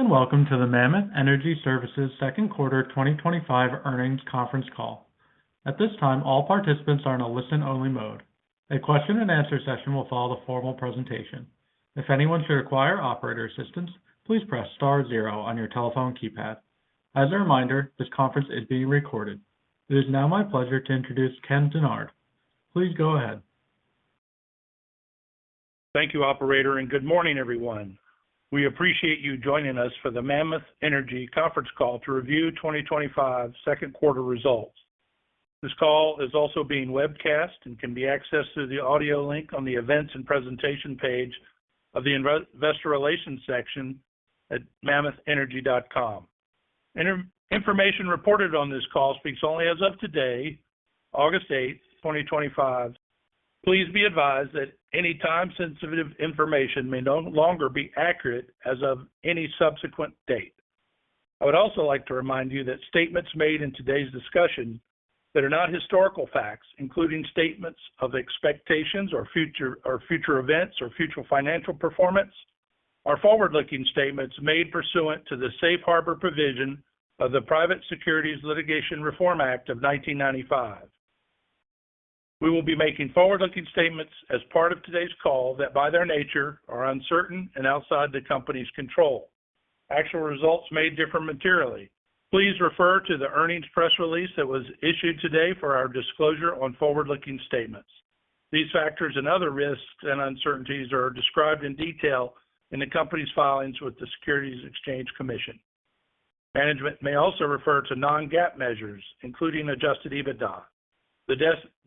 and welcome to the Mammoth Energy Services second quarter 2025 earnings conference call. At this time, all participants are in a listen-only mode. A question and answer session will follow the formal presentation. If anyone should require operator assistance, please press star zero on your telephone keypad. As a reminder, this conference is being recorded. It is now my pleasure to introduce Ken Dennard. Please go ahead. Thank you, operator, and good morning, everyone. We appreciate you joining us for the Mammoth Energy conference call to review 2025 second quarter results. This call is also being webcast and can be accessed through the audio link on the events and presentation page of the investor relations section at mammothenergy.com. Information reported on this call speaks only as of today, August 8th, 2025. Please be advised that any time-sensitive information may no longer be accurate as of any subsequent date. I would also like to remind you that statements made in today's discussion that are not historical facts, including statements of expectations or future events or future financial performance, are forward-looking statements made pursuant to the Safe Harbor provision of the Private Securities Litigation Reform Act of 1995. We will be making forward-looking statements as part of today's call that by their nature are uncertain and outside the company's control. Actual results may differ materially. Please refer to the earnings press release that was issued today for our disclosure on forward-looking statements. These factors and other risks and uncertainties are described in detail in the company's filings with the Securities and Exchange Commission. Management may also refer to non-GAAP measures, including adjusted EBITDA. The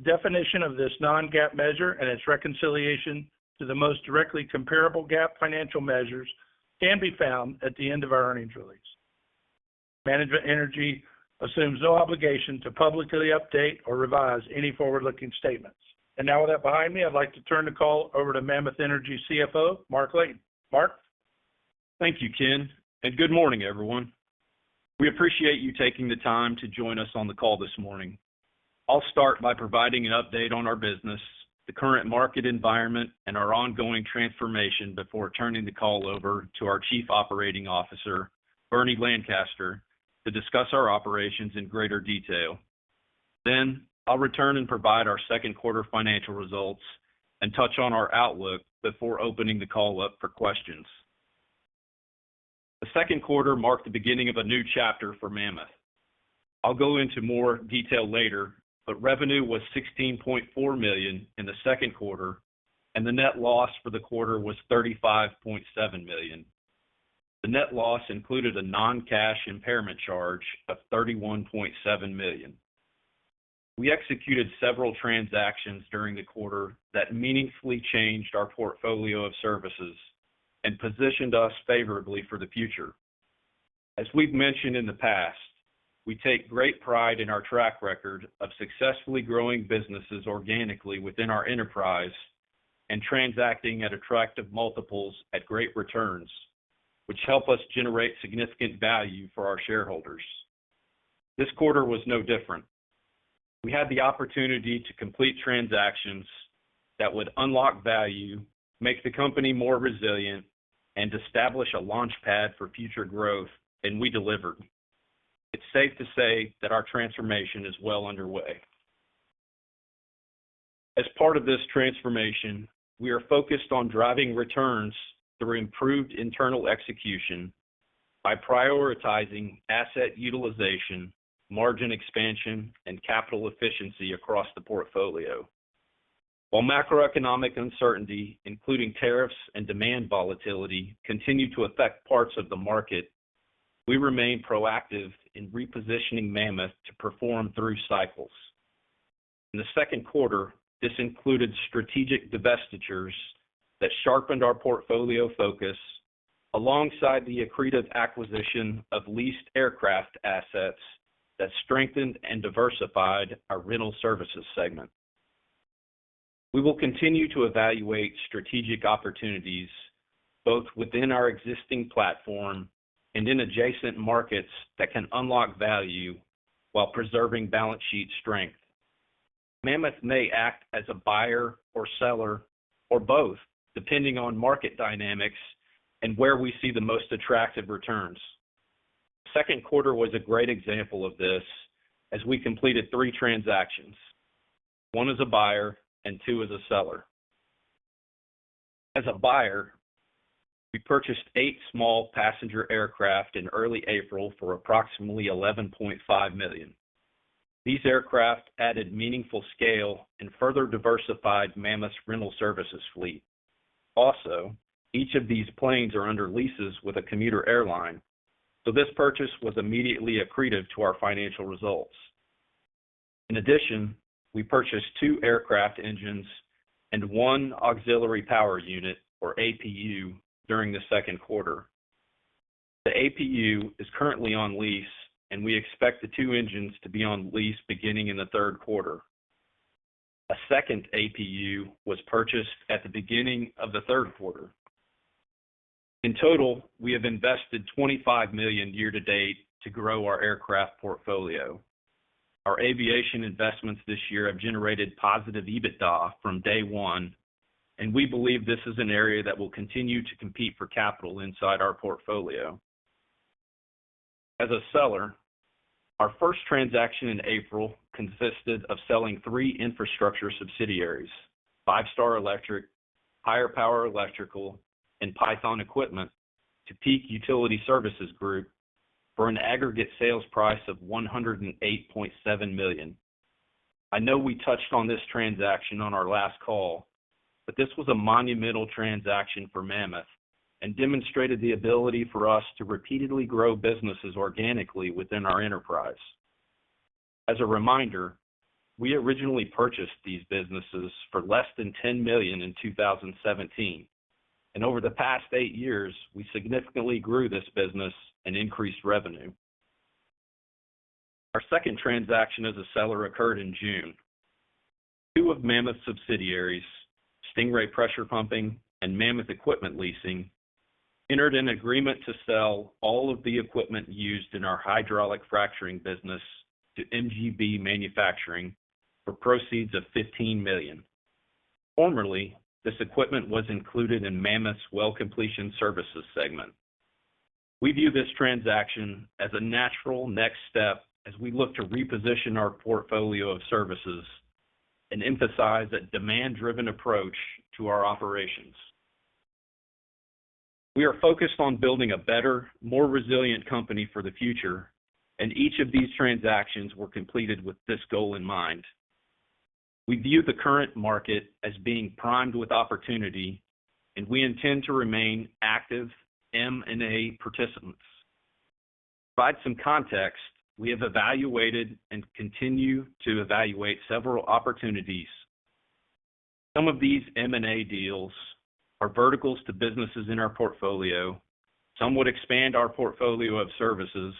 definition of this non-GAAP measure and its reconciliation to the most directly comparable GAAP financial measures can be found at the end of our earnings release. Mammoth Energy assumes no obligation to publicly update or revise any forward-looking statements. And now with that behind me, I'd like to turn the call over to Mammoth Energy CFO, Mark Layton. Mark? Thank you, Ken, and good morning, everyone. We appreciate you taking the time to join us on the call this morning. I'll start by providing an update on our business, the current market environment, and our ongoing transformation before turning the call over to our Chief Operating Officer, Bernie Lancaster, to discuss our operations in greater detail. Then, I'll return and provide our second quarter financial results and touch on our outlook before opening the call up for questions. The second quarter marked the beginning of a new chapter for Mammoth. I'll go into more detail later, but revenue was $16.4 million in the second quarter, and the net loss for the quarter was $35.7 million. The net loss included a non-cash impairment charge of $31.7 million. We executed several transactions during the quarter that meaningfully changed our portfolio of services and positioned us favorably for the future. As we've mentioned in the past, we take great pride in our track record of successfully growing businesses organically within our enterprise and transacting at attractive multiples at great returns, which help us generate significant value for our shareholders. This quarter was no different. We had the opportunity to complete transactions that would unlock value, make the company more resilient, and establish a launch pad for future growth, and we delivered. It's safe to say that our transformation is well underway. As part of this transformation, we are focused on driving returns through improved internal execution by prioritizing asset utilization, margin expansion, and capital efficiency across the portfolio. While macroeconomic uncertainty, including tariffs and demand volatility, continue to affect parts of the market, we remain proactive in repositioning Mammoth to perform through cycles. In the second quarter, this included strategic divestitures that sharpened our portfolio focus, alongside the accretive acquisition of leased aircraft assets that strengthened and diversified our rental services segment. We will continue to evaluate strategic opportunities both within our existing platform and in adjacent markets that can unlock value while preserving balance sheet strength. Mammoth may act as a buyer or seller, or both, depending on market dynamics and where we see the most attractive returns. Second quarter was a great example of this as we completed 3 transactions, 1 as a buyer and 2 as a seller. As a buyer, we purchased 8 small passenger aircraft in early April for approximately $11.5 million. These aircraft added meaningful scale and further diversified Mammoth's rental services fleet. Also, each of these planes are under leases with a commuter airline, so this purchase was immediately accretive to our financial results. In addition, we purchased 2 aircraft engines and 1 auxiliary power unit, or APU, during the second quarter. The APU is currently on lease, and we expect the 2 engines to be on lease beginning in the third quarter. A second APU was purchased at the beginning of the third quarter. In total, we have invested $25 million year-to-date to grow our aircraft portfolio. Our aviation investments this year have generated positive EBITDA from day one, and we believe this is an area that will continue to compete for capital inside our portfolio. As a seller, our first transaction in April consisted of selling 3 infrastructure subsidiaries, 5 Star Electric, Higher Power Electrical, and Python Equipment, to Peak Utility Services Group for an aggregate sales price of $108.7 million. I know we touched on this transaction on our last call, but this was a monumental transaction for Mammoth and demonstrated the ability for us to repeatedly grow businesses organically within our enterprise. As a reminder, we originally purchased these businesses for less than $10 million in 2017, and over the past 8 years, we significantly grew this business and increased revenue. Our second transaction as a seller occurred in June. 2 of Mammoth's subsidiaries, Stingray Pressure Pumping and Mammoth Equipment Leasing, entered an agreement to sell all of the equipment used in our hydraulic fracturing business to MGB Manufacturing for proceeds of $15 million. Formerly, this equipment was included in Mammoth's Well Completion Services segment. We view this transaction as a natural next step as we look to reposition our portfolio of services and emphasize a demand-driven approach to our operations. We are focused on building a better, more resilient company for the future, and each of these transactions were completed with this goal in mind. We view the current market as being primed with opportunity, and we intend to remain active M&A participants. To provide some context, we have evaluated and continue to evaluate several opportunities. Some of these M&A deals are verticals to businesses in our portfolio, some would expand our portfolio of services,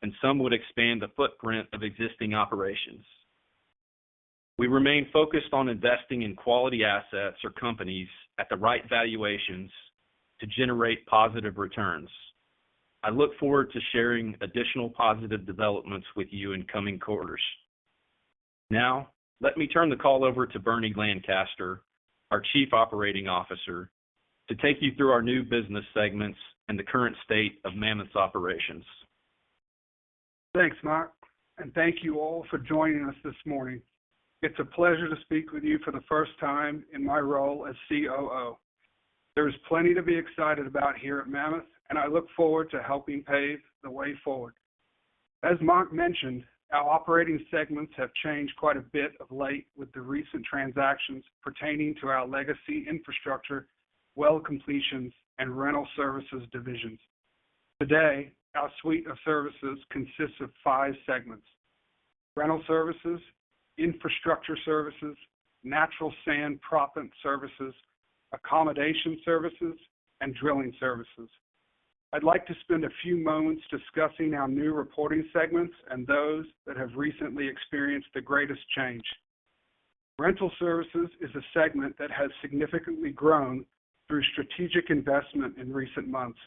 and some would expand the footprint of existing operations. We remain focused on investing in quality assets or companies at the right valuations to generate positive returns. I look forward to sharing additional positive developments with you in coming quarters. Now, let me turn the call over to Bernie Lancaster, our Chief Operating Officer, to take you through our new business segments and the current state of Mammoth's operations. Thanks, Mark, and thank you all for joining us this morning. It's a pleasure to speak with you for the first time in my role as COO. There is plenty to be excited about here at Mammoth, and I look forward to helping pave the way forward. As Mark mentioned, our operating segments have changed quite a bit of late with the recent transactions pertaining to our legacy infrastructure, well completions, and rental services divisions. Today, our suite of services consists of 5 segments: rental services, infrastructure services, natural sand proppant services, accommodation services, and drilling services. I'd like to spend a few moments discussing our new reporting segments and those that have recently experienced the greatest change. Rental services is a segment that has significantly grown through strategic investment in recent months,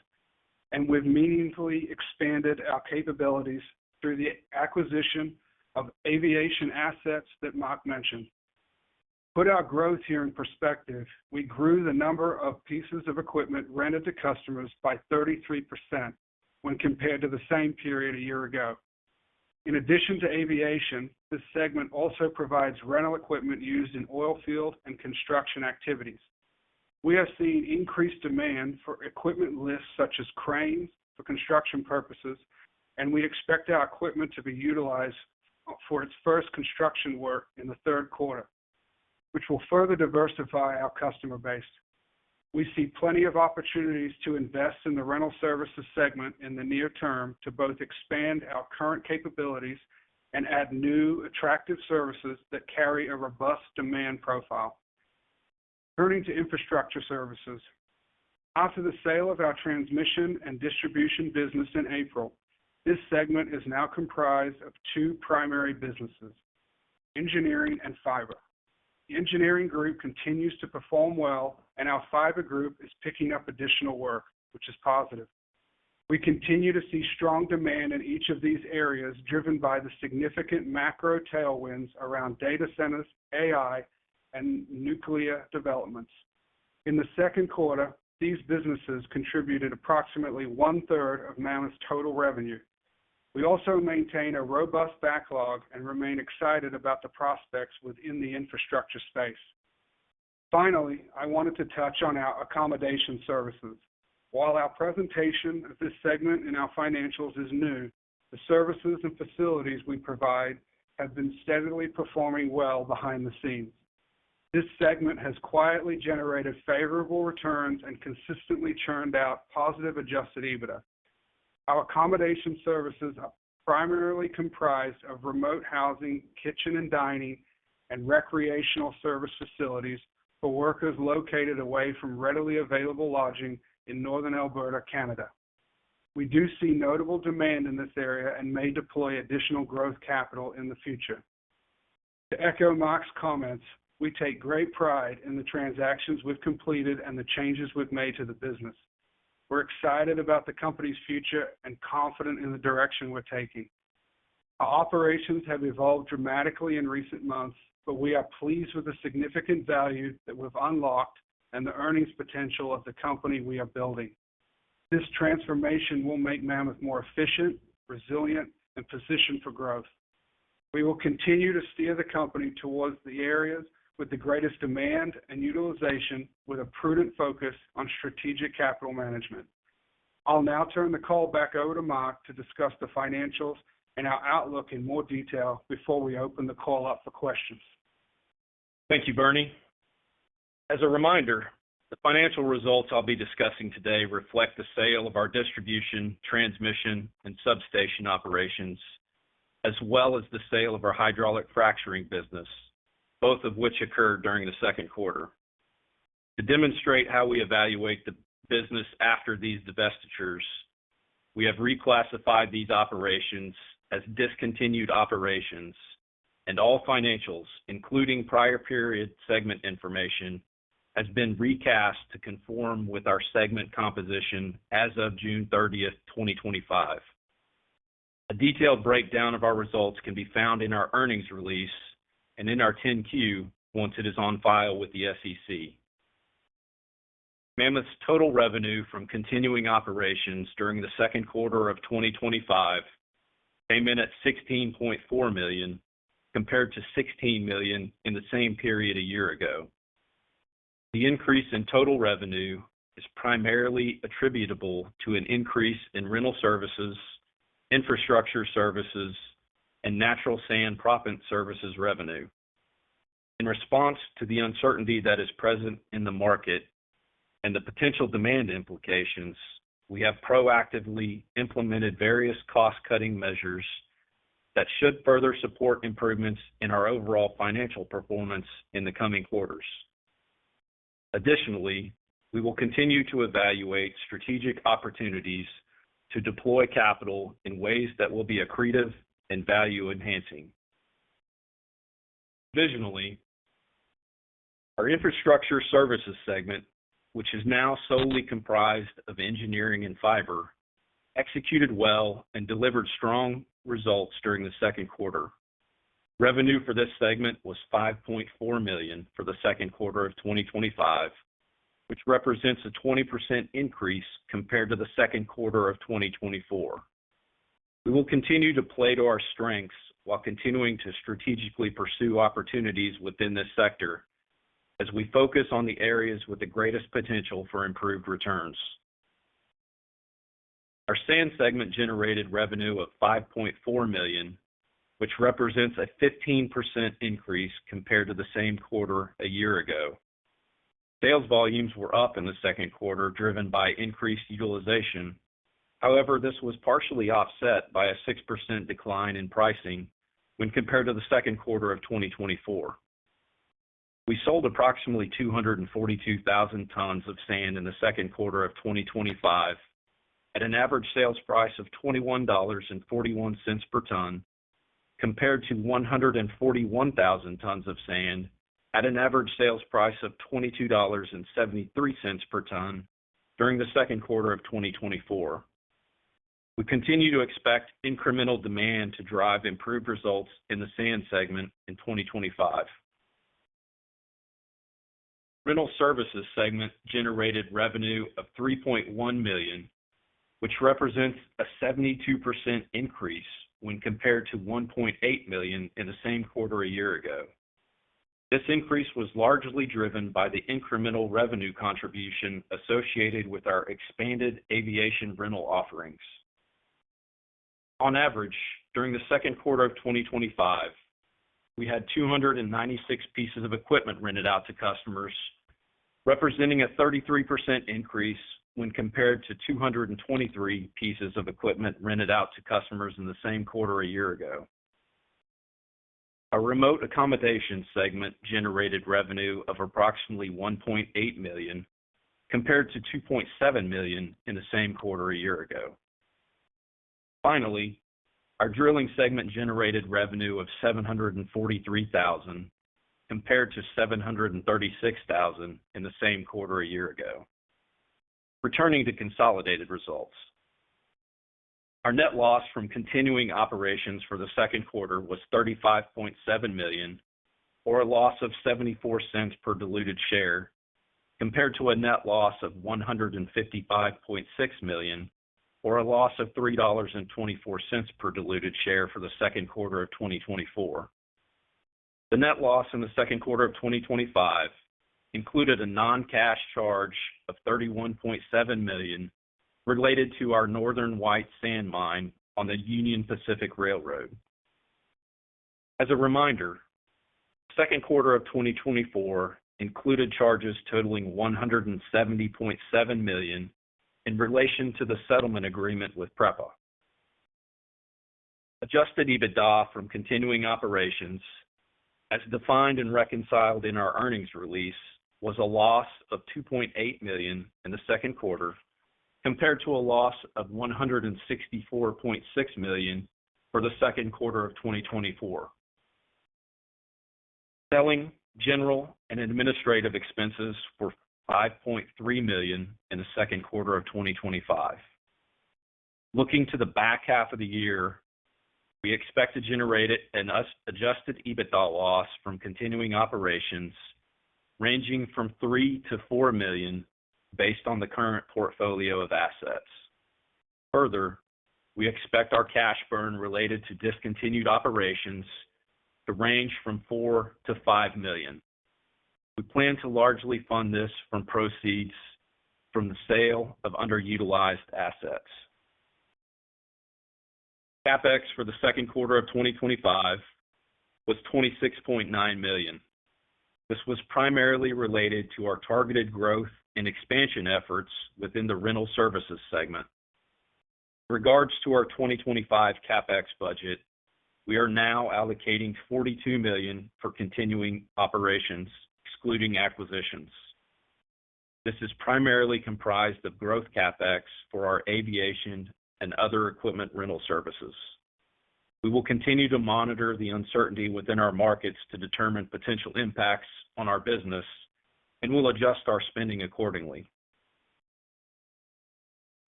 and we've meaningfully expanded our capabilities through the acquisition of aviation assets that Mark mentioned. Put our growth here in perspective, we grew the number of pieces of equipment rented to customers by 33% when compared to the same period a year ago. In addition to aviation, this segment also provides rental equipment used in oil field and construction activities. We have seen increased demand for equipment lists such as cranes for construction purposes, and we expect our equipment to be utilized for its first construction work in the third quarter, which will further diversify our customer base. We see plenty of opportunities to invest in the rental services segment in the near term to both expand our current capabilities and add new attractive services that carry a robust demand profile. Turning to infrastructure services. After the sale of our transmission and distribution business in April, this segment is now comprised of two primary businesses, engineering and fiber. The engineering group continues to perform well, and our fiber group is picking up additional work, which is positive. We continue to see strong demand in each of these areas, driven by the significant macro tailwinds around data centers, AI, and nuclear developments. In the second quarter, these businesses contributed approximately 1/3 of Mammoth's total revenue. We also maintain a robust backlog and remain excited about the prospects within the infrastructure space. Finally, I wanted to touch on our accommodation services. While our presentation of this segment in our financials is new, the services and facilities we provide have been steadily performing well behind the scenes. This segment has quietly generated favorable returns and consistently churned out positive adjusted EBITDA. Our accommodation services are primarily comprised of remote housing, kitchen and dining, and recreational service facilities for workers located away from readily available lodging in northern Alberta, Canada. We do see notable demand in this area and may deploy additional growth capital in the future. To echo Mark's comments, we take great pride in the transactions we've completed and the changes we've made to the business. We're excited about the company's future and confident in the direction we're taking. Our operations have evolved dramatically in recent months, but we are pleased with the significant value that we've unlocked and the earnings potential of the company we are building. This transformation will make Mammoth more efficient, resilient, and positioned for growth. We will continue to steer the company towards the areas with the greatest demand and utilization with a prudent focus on strategic capital management. I'll now turn the call back over to Mark to discuss the financials and our outlook in more detail before we open the call up for questions. Thank you, Bernie. As a reminder, the financial results I'll be discussing today reflect the sale of our distribution, transmission, and substation operations, as well as the sale of our hydraulic fracturing business, both of which occurred during the second quarter. To demonstrate how we evaluate the business after these divestitures, we have reclassified these operations as discontinued operations, and all financials, including prior period segment information, has been recast to conform with our segment composition as of June 30th, 2025. A detailed breakdown of our results can be found in our earnings release and in our 10-Q once it is on file with the SEC. Mammoth's total revenue from continuing operations during the second quarter of 2025 came in at $16.4 million, compared to $16 million in the same period a year ago. The increase in total revenue is primarily attributable to an increase in rental services, infrastructure services, and natural sand proppant services revenue. In response to the uncertainty that is present in the market and the potential demand implications, we have proactively implemented various cost-cutting measures that should further support improvements in our overall financial performance in the coming quarters. Additionally, we will continue to evaluate strategic opportunities to deploy capital in ways that will be accretive and value-enhancing. Visually, our infrastructure services segment, which is now solely comprised of engineering and fiber, executed well and delivered strong results during the second quarter. Revenue for this segment was $5.4 million for the second quarter of 2025, which represents a 20% increase compared to the second quarter of 2024. We will continue to play to our strengths while continuing to strategically pursue opportunities within this sector as we focus on the areas with the greatest potential for improved returns. Our sand segment generated revenue of $5.4 million, which represents a 15% increase compared to the same quarter a year ago. Sales volumes were up in the second quarter, driven by increased utilization. However, this was partially offset by a 6% decline in pricing when compared to the second quarter of 2024. We sold approximately 242,000 tons of sand in the second quarter of 2025 at an average sales price of $21.41 per ton, compared to 141,000 tons of sand at an average sales price of $22.73 per ton during the second quarter of 2024. We continue to expect incremental demand to drive improved results in the sand segment in 2025. Rental services segment generated revenue of $3.1 million, which represents a 72% increase when compared to $1.8 million in the same quarter a year ago. This increase was largely driven by the incremental revenue contribution associated with our expanded aviation rental offerings. On average, during the second quarter of 2025, we had 296 pieces of equipment rented out to customers, representing a 33% increase when compared to 223 pieces of equipment rented out to customers in the same quarter a year ago. Our remote accommodation segment generated revenue of approximately $1.8 million, compared to $2.7 million in the same quarter a year ago. Finally, our drilling segment generated revenue of $743,000, compared to $736,000 in the same quarter a year ago. Returning to consolidated results. Our net loss from continuing operations for the second quarter was $35.7 million, or a loss of 74 cents per diluted share, compared to a net loss of $155.6 million, or a loss of $3.24 per diluted share for the second quarter of 2024. The net loss in the second quarter of 2025 included a non-cash charge of $31.7 million related to our Northern White sand mine on the Union Pacific Railroad. As a reminder, the second quarter of 2024 included charges totaling $170.7 million in relation to the settlement agreement with PREPA. Adjusted EBITDA from continuing operations, as defined and reconciled in our earnings release, was a loss of $2.8 million in the second quarter, compared to a loss of $164.6 million for the second quarter of 2024. Selling, general, and administrative expenses were $5.3 million in the second quarter of 2025. Looking to the back half of the year, we expect to generate an adjusted EBITDA loss from continuing operations ranging from $3 to $4 million based on the current portfolio of assets. Further, we expect our cash burn related to discontinued operations to range from $4 to $5 million. We plan to largely fund this from proceeds from the sale of underutilized assets. CapEx for the second quarter of 2025 was $26.9 million. This was primarily related to our targeted growth and expansion efforts within the rental services segment. In regards to our 2025 CapEx budget, we are now allocating $42 million for continuing operations, excluding acquisitions. This is primarily comprised of growth CapEx for our aviation and other equipment rental services. We will continue to monitor the uncertainty within our markets to determine potential impacts on our business, and will adjust our spending accordingly.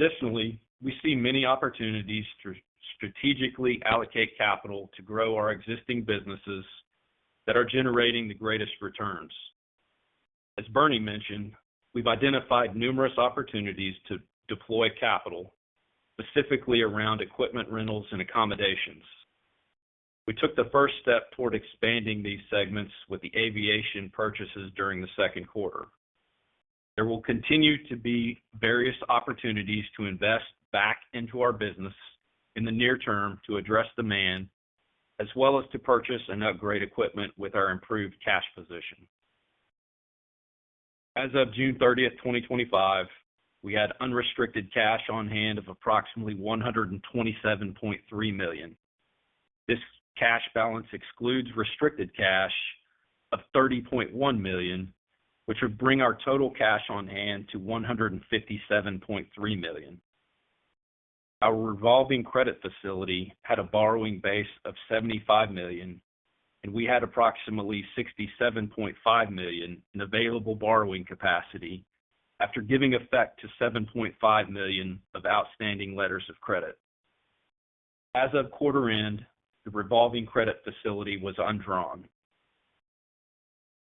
Additionally, we see many opportunities to strategically allocate capital to grow our existing businesses that are generating the greatest returns. As Bernie mentioned, we've identified numerous opportunities to deploy capital, specifically around equipment rentals and accommodations. We took the first step toward expanding these segments with the aviation purchases during the second quarter. There will continue to be various opportunities to invest back into our business in the near term to address demand, as well as to purchase and upgrade equipment with our improved cash position. As of June 30th, 2025, we had unrestricted cash on hand of approximately $127.3 million. This cash balance excludes restricted cash of $30.1 million, which would bring our total cash on hand to $157.3 million. Our revolving credit facility had a borrowing base of $75 million, and we had approximately $67.5 million in available borrowing capacity after giving effect to $7.5 million of outstanding letters of credit. As of quarter end, the revolving credit facility was undrawn.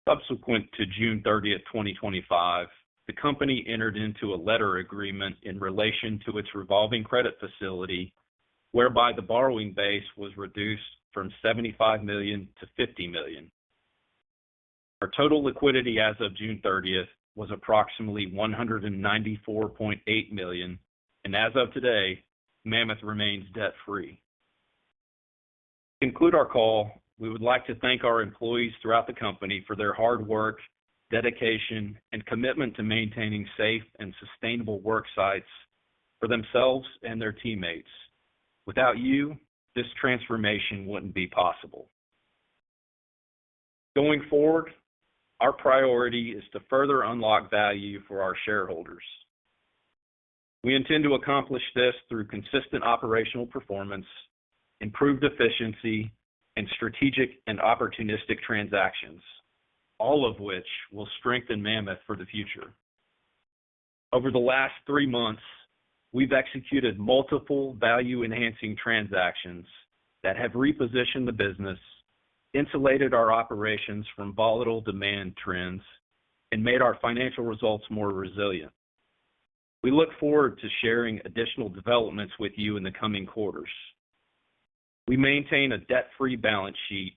Subsequent to June 30th, 2025, the company entered into a letter agreement in relation to its revolving credit facility, whereby the borrowing base was reduced from $75 million to $50 million. Our total liquidity as of June 30th was approximately $194.8 million, and as of today, Mammoth remains debt-free. To conclude our call, we would like to thank our employees throughout the company for their hard work, dedication, and commitment to maintaining safe and sustainable work sites for themselves and their teammates. Without you, this transformation wouldn't be possible. Going forward, our priority is to further unlock value for our shareholders. We intend to accomplish this through consistent operational performance, improved efficiency, and strategic and opportunistic transactions, all of which will strengthen Mammoth for the future. Over the last 3 months, we've executed multiple value-enhancing transactions that have repositioned the business, insulated our operations from volatile demand trends, and made our financial results more resilient. We look forward to sharing additional developments with you in the coming quarters. We maintain a debt-free balance sheet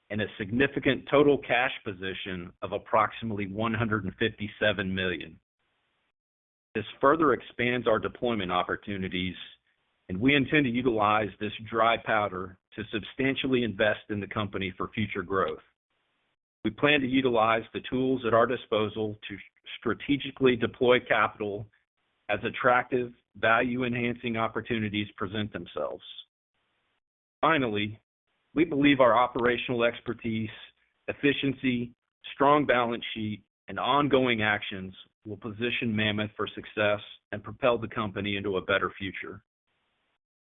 and a significant total cash position of approximately $157 million. This further expands our deployment opportunities, and we intend to utilize this dry powder to substantially invest in the company for future growth. We plan to utilize the tools at our disposal to strategically deploy capital as attractive, value-enhancing opportunities present themselves. Finally, we believe our operational expertise, efficiency, strong balance sheet, and ongoing actions will position Mammoth for success and propel the company into a better future.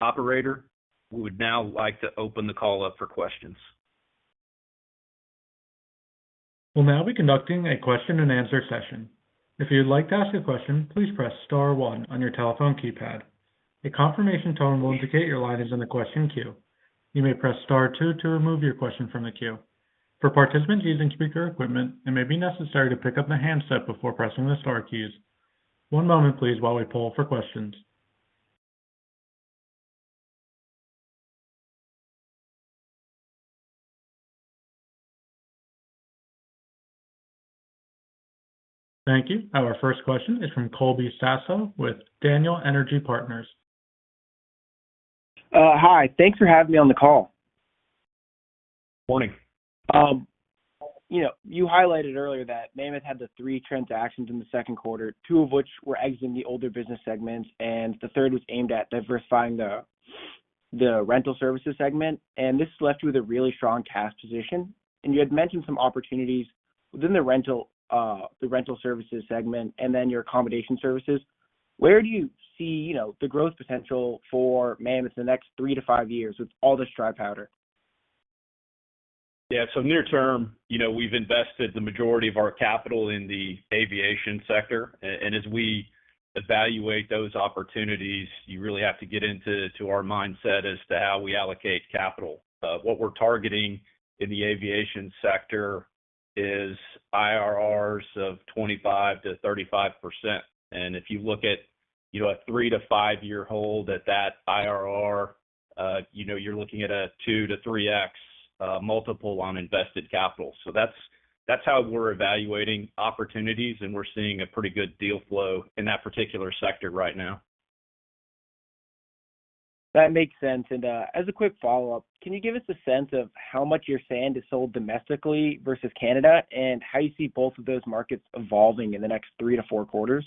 Operator, we would now like to open the call up for questions. We'll now be conducting a question and answer session. If you'd like to ask a question, please press star one on your telephone keypad. A confirmation tone will indicate your line is in the question queue. You may press star two to remove your question from the queue. For participants using speaker equipment, it may be necessary to pick up the handset before pressing the star keys. One moment, please, while we poll for questions. Thank you. Our first question is from Colby Sasso with Daniel Energy Partners. Hi, thanks for having me on the call. Morning. You highlighted earlier that Mammoth had the 3 transactions in the second quarter, 2 of which were exiting the older business segments, and the third was aimed at diversifying the rental services segment. And this left you with a really strong cash position. And you had mentioned some opportunities within the rental services segment and then your accommodation services. Where do you see, the growth potential for Mammoth in the next 3 to 5 years with all this dry powder? Yeah, so near term, we've invested the majority of our capital in the aviation sector. And as we evaluate those opportunities, you really have to get into our mindset as to how we allocate capital. What we're targeting in the aviation sector is IRRs of 25 to 35%. And if you look at, a 3 to 5 year hold at that IRR, you're looking at a 2 to 3x multiple on invested capital. So that's how we're evaluating opportunities, and we're seeing a pretty good deal flow in that particular sector right now. That makes sense. And as a quick follow-up, can you give us a sense of how much your sand is sold domestically versus Canada, and how you see both of those markets evolving in the next 3 to 4 quarters?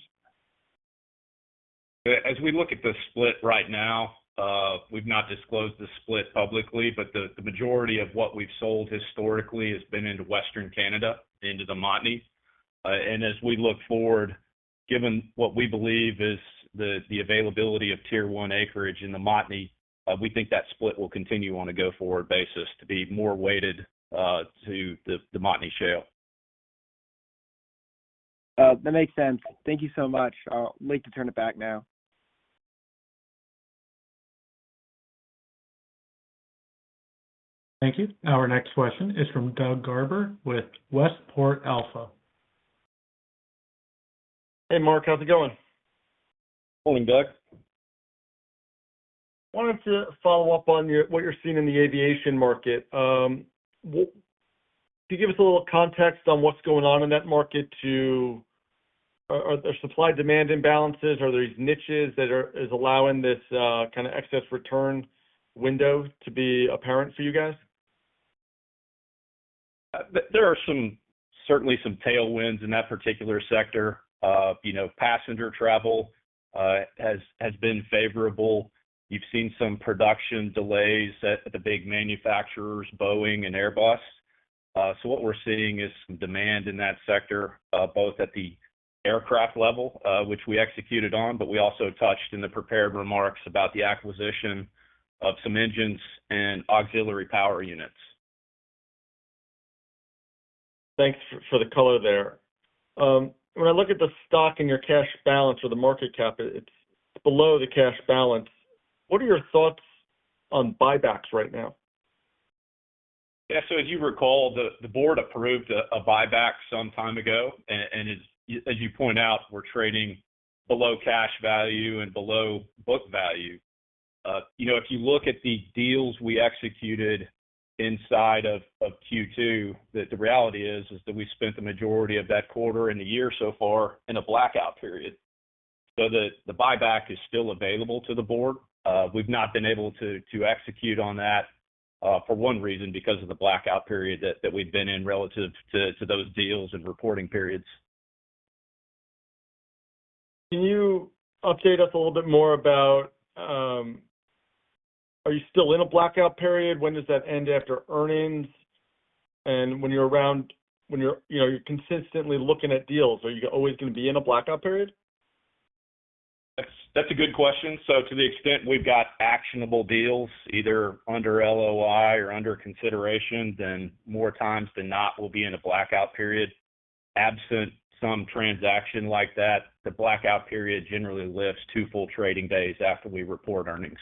As we look at the split right now, we've not disclosed the split publicly, but the majority of what we've sold historically has been into Western Canada, into the Montney. And as we look forward, given what we believe is the availability of Tier 1 acreage in the Montney, we think that split will continue on a go-forward basis to be more weighted to the Montney Shale. That makes sense. Thank you so much. I'll like to turn it back now. Thank you. Our next question is from Doug Garber with Westport Alpha. Hey, Mark, how's it going? Morning, Doug. Wanted to follow up on what you're seeing in the aviation market. Can you give us a little context on what's going on in that market? Are there supply-demand imbalances? Are there these niches that is allowing this kind of excess return window to be apparent for you guys? There are certainly some tailwinds in that particular sector. Passenger travel has been favorable. You've seen some production delays at the big manufacturers, Boeing and Airbus. So what we're seeing is some demand in that sector, both at the aircraft level, which we executed on, but we also touched in the prepared remarks about the acquisition of some engines and auxiliary power units. Thanks for the color there. When I look at the stock and your cash balance or the market cap, it's below the cash balance. What are your thoughts on buybacks right now? Yeah, so as you recall, the board approved a buyback some time ago, and as you point out, we're trading below cash value and below book value. If you look at the deals we executed inside of Q2, the reality is that we spent the majority of that quarter and the year so far in a blackout period. So the buyback is still available to the board. We've not been able to execute on that for one reason, because of the blackout period that we've been in relative to those deals and reporting periods. Can you update us a little bit more about, are you still in a blackout period? When does that end after earnings? And when you're consistently looking at deals, are you always going to be in a blackout period? That's a good question. So to the extent we've got actionable deals, either under LOI or under consideration, then more times than not, we'll be in a blackout period. Absent some transaction like that, the blackout period generally lives 2 full trading days after we report earnings.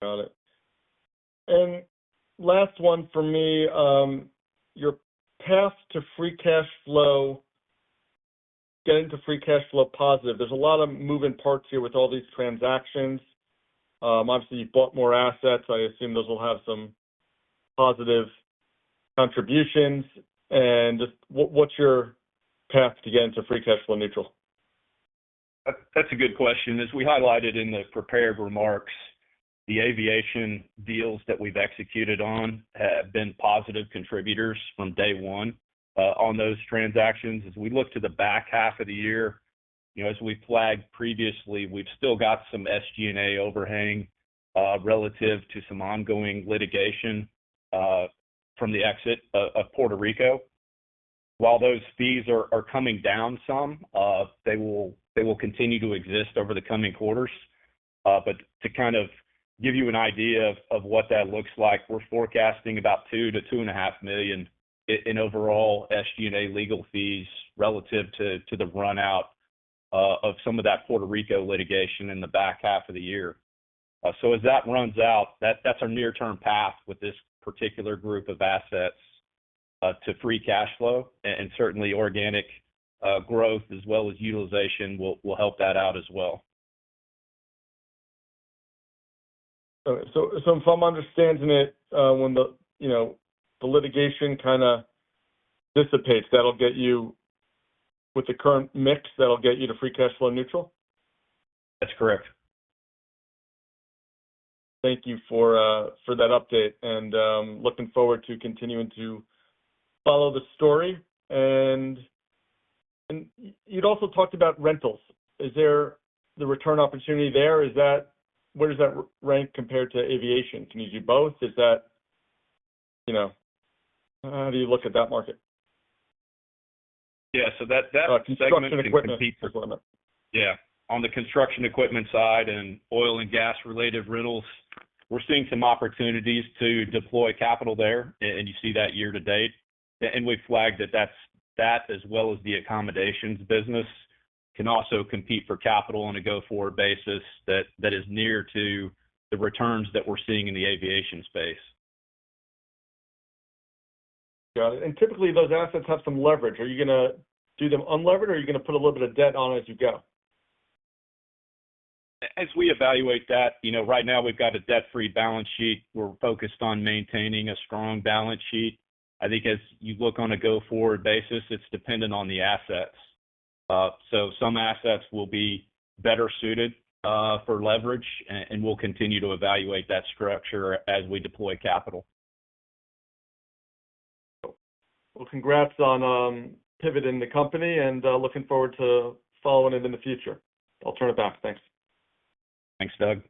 Got it. And last one for me, your path to free cash flow, getting to free cash flow positive. There's a lot of moving parts here with all these transactions. Obviously, you bought more assets. I assume those will have some positive contributions. And just what's your path to get into free cash flow neutral? That's a good question. As we highlighted in the prepared remarks, the aviation deals that we've executed on have been positive contributors from day one on those transactions. As we look to the back half of the year, as we flagged previously, we've still got some SG&A overhang relative to some ongoing litigation from the exit of Puerto Rico. While those fees are coming down some, they will continue to exist over the coming quarters. But to kind of give you an idea of what that looks like, we're forecasting about $2 to $2.5 million in overall SG&A legal fees relative to the run out of some of that Puerto Rico litigation in the back half of the year. So as that runs out, that's our near-term path with this particular group of assets to free cash flow, and certainly organic growth as well as utilization will help that out as well. Okay. So if I'm understanding it, when the litigation kind of dissipates, that'll get you, with the current mix, that'll get you to free cash flow neutral? That's correct. Thank you for that update, and looking forward to continuing to follow the story. And you'd also talked about rentals. Is there the return opportunity there? Where does that rank compared to aviation? Can you do both? Is that, how do you look at that market? Yeah, so that Construction segment equipment can compete for, is what I meant. yeah, on the construction equipment side and oil and gas related rentals, we're seeing some opportunities to deploy capital there, and you see that year to date. And we flagged that as well as the accommodations business can also compete for capital on a go-forward basis that is near to the returns that we're seeing in the aviation space. Got it. And typically those assets have some leverage. Are you going to do them unlevered, or are you going to put a little bit of debt on as you go? As we evaluate that, right now we've got a debt-free balance sheet. We're focused on maintaining a strong balance sheet. I think as you look on a go-forward basis, it's dependent on the assets. So some assets will be better suited for leverage, and we'll continue to evaluate that structure as we deploy capital. Well, congrats on pivoting the company, and looking forward to following it in the future. I'll turn it back. Thanks. Thanks, Doug.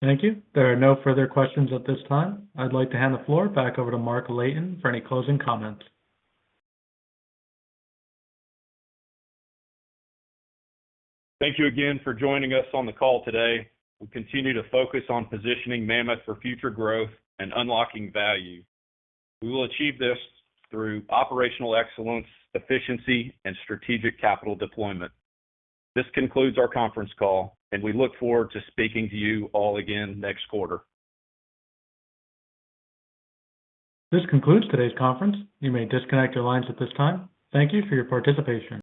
Thank you. There are no further questions at this time. I'd like to hand the floor back over to Mark Layton for any closing comments. Thank you again for joining us on the call today. We continue to focus on positioning Mammoth for future growth and unlocking value. We will achieve this through operational excellence, efficiency, and strategic capital deployment. This concludes our conference call, and we look forward to speaking to you all again next quarter. This concludes today's conference. You may disconnect your lines at this time. Thank you for your participation.